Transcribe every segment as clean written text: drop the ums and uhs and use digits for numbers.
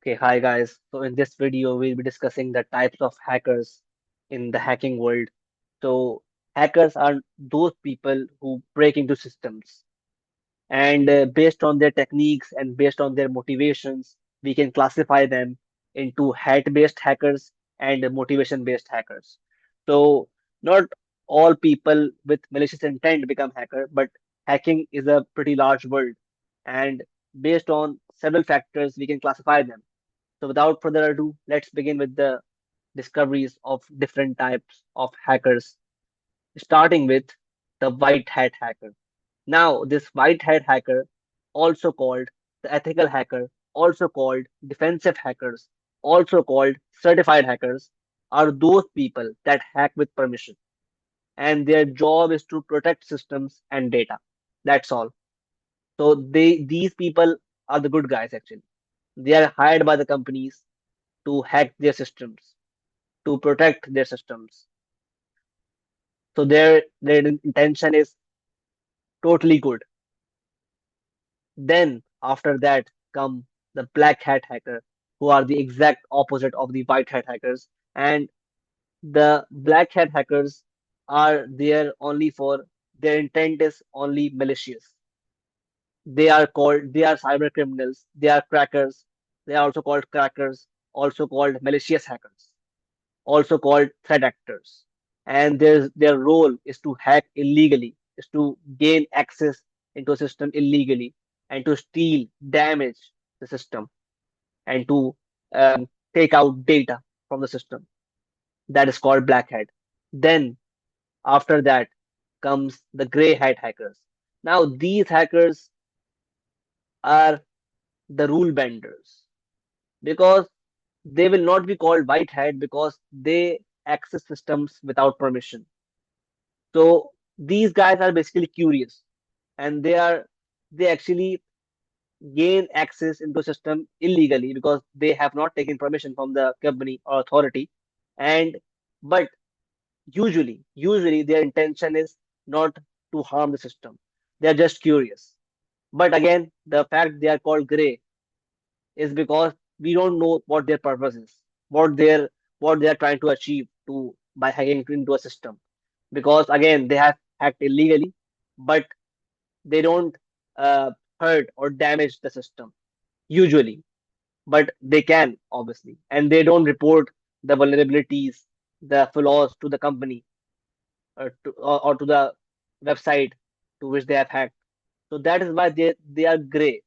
Okay, hi guys. So in this video, we'll be discussing the types of hackers in the hacking world. So hackers are those people who break into systems, and based on their techniques and based on their motivations, we can classify them into hate-based hackers and motivation-based hackers. So not all people with malicious intent become hacker, but hacking is a pretty large world, and based on several factors, we can classify them. So without further ado, let's begin with the discoveries of different types of hackers, starting with the white hat hacker. Now, this white hat hacker, also called the ethical hacker, also called defensive hackers, also called certified hackers, are those people that hack with permission. And their job is to protect systems and data. That's all. So these people are the good guys actually. They are hired by the companies to hack their systems, to protect their systems. So their intention is totally good. Then after that come the black hat hacker, who are the exact opposite of the white hat hackers. And the black hat hackers are there only for their intent is only malicious. They are cyber criminals, they are crackers, they are also called crackers, also called malicious hackers, also called threat actors. And their role is to hack illegally, is to gain access into a system illegally, and to steal, damage the system, and to take out data from the system. That is called black hat. Then after that comes the gray hat hackers. Now these hackers are the rule benders because they will not be called white hat because they access systems without permission. So these guys are basically curious, and they actually gain access into system illegally because they have not taken permission from the company or authority. And but usually their intention is not to harm the system. They are just curious. But again, the fact they are called gray is because we don't know what their purpose is, what they are trying to achieve to by hacking into a system. Because again, they have hacked illegally, but they don't uh, hurt or damage the system usually, but they can obviously, and they don't report the vulnerabilities, the flaws to the company or to the website to which they have hacked. So that is why they are gray,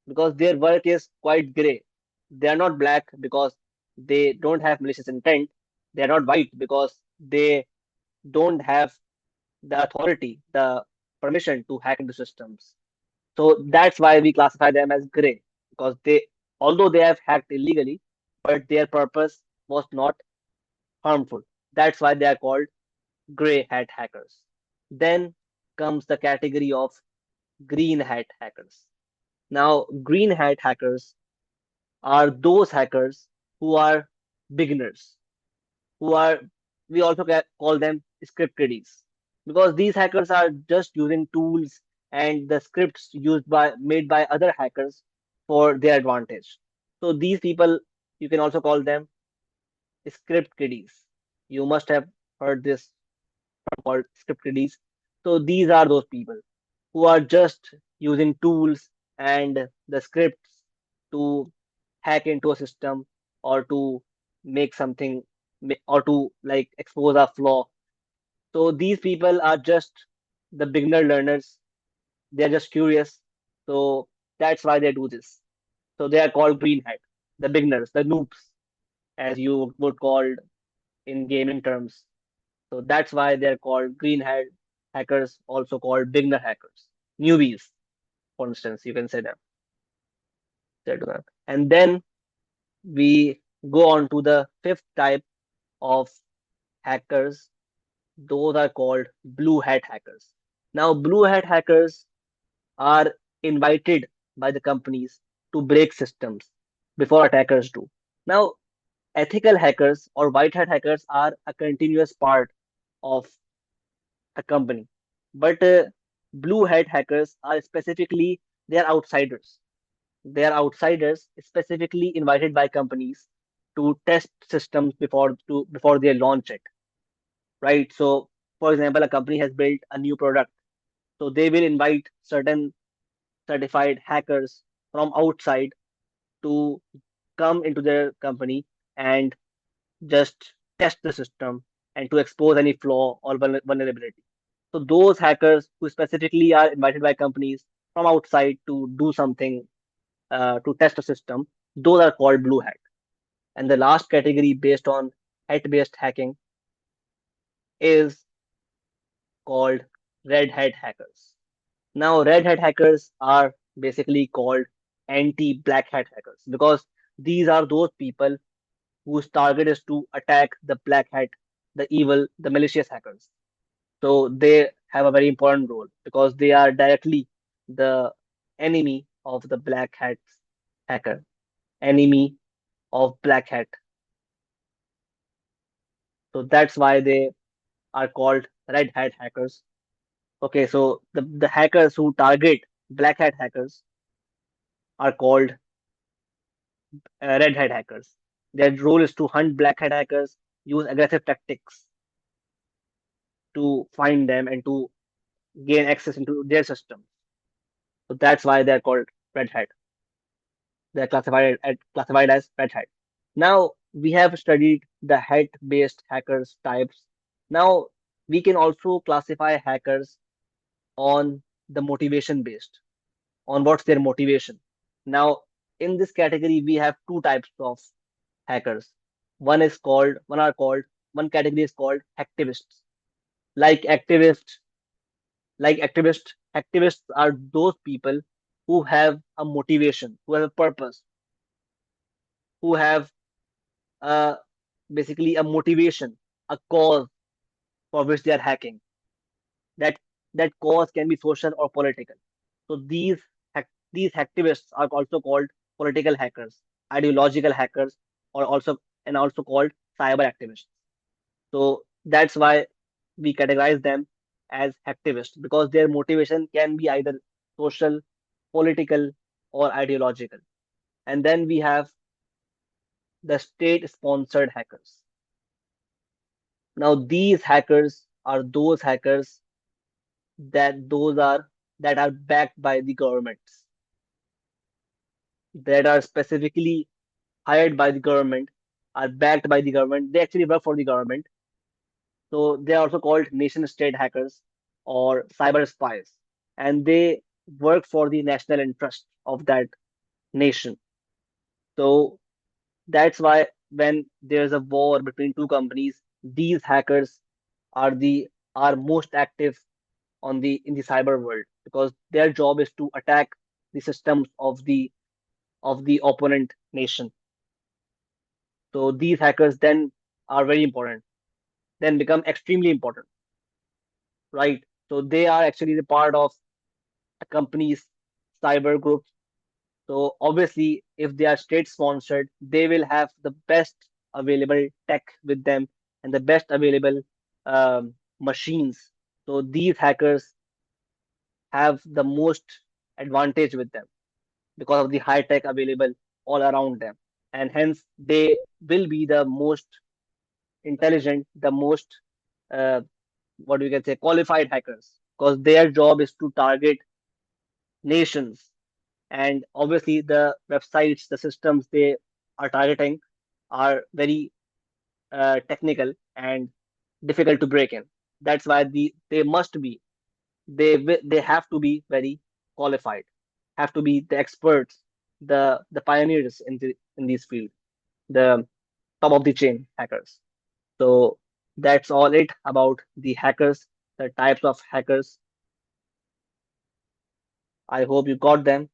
because their work is quite gray. They are not black because they don't have malicious intent. They are not white because they don't have the authority, the permission to hack into systems. So that's why we classify them as gray, because although they have hacked illegally, but their purpose was not harmful. That's why they are called gray hat hackers. Then comes the category of green hat hackers. Now, green hat hackers are those hackers who are beginners, who are, we also call them script kiddies, because these hackers are just using tools and the scripts made by other hackers for their advantage. So these people, you can also call them script kiddies. You must have heard this called script kiddies. So these are those people who are just using tools and the scripts to hack into a system, or to make something, or to like expose a flaw. So these people are just the beginner learners. They're just curious. So that's why they do this. So they are called green hat, the beginners, the noobs, as you would call in gaming terms. So that's why they're called green hat hackers, also called beginner hackers, newbies, for instance, you can say to them. And then we go on to the fifth type of hackers. Those are called blue hat hackers. Now, blue hat hackers are invited by the companies to break systems before attackers do. Now, ethical hackers or white hat hackers are a continuous part of a company, but blue hat hackers are specifically, they are outsiders. They are outsiders specifically invited by companies to test systems before they launch it, right? So, for example, a company has built a new product, so they will invite certain certified hackers from outside to come into their company and just test the system and to expose any flaw or vulnerability. So those hackers who specifically are invited by companies from outside to do something, to test a system, those are called blue hat. And the last category based on hat-based hacking is called red hat hackers. Now, red hat hackers are basically called anti-black hat hackers because these are those people whose target is to attack the black hat, the evil, the malicious hackers. So they have a very important role because they are directly the enemy of the black hat hacker, enemy of black hat. So that's why they are called red hat hackers. Okay, so the hackers who target black hat hackers are called red hat hackers. Their role is to hunt black hat hackers, use aggressive tactics to find them and to gain access into their system. So that's why they're called red hat. They're classified as red hat. Now we have studied the hat-based hackers types. Now we can also classify hackers on the motivation based, on what's their motivation. Now in this category we have two types of hackers. One are called one category is called hacktivists. Like activists, activists are those people who have a motivation, who have a purpose, who have uh, basically a motivation, a cause for which they are hacking. That that cause can be social or political. So these hacktivists are also called political hackers, ideological hackers, or also called cyber activists. So that's why we categorize them as hacktivists because their motivation can be either social, political, or ideological. And then we have the state-sponsored hackers. Now these hackers are those hackers that are backed by the governments, that are specifically hired by the government, are backed by the government. They actually work for the government. So they are also called nation state hackers or cyber spies. And they work for the national interest of that nation. So that's why when there's a war between two companies, these hackers are the are most active on the in the cyber world because their job is to attack the systems of the opponent nation. So these hackers then are very important, then become extremely important, right? So they are actually the part of a company's cyber group. So obviously, if they are state sponsored, they will have the best available tech with them and the best available machines. So these hackers have the most advantage with them because of the high tech available all around them. And hence, they will be the most intelligent, the most, uh, what we can say, qualified hackers because their job is to target nations. And obviously, the websites, the systems they are targeting are very technical and difficult to break in. That's why they must be they have to be very qualified, have to be the experts, the pioneers in this field, the top of the chain hackers. So that's all it about the hackers, the types of hackers. I hope you got them.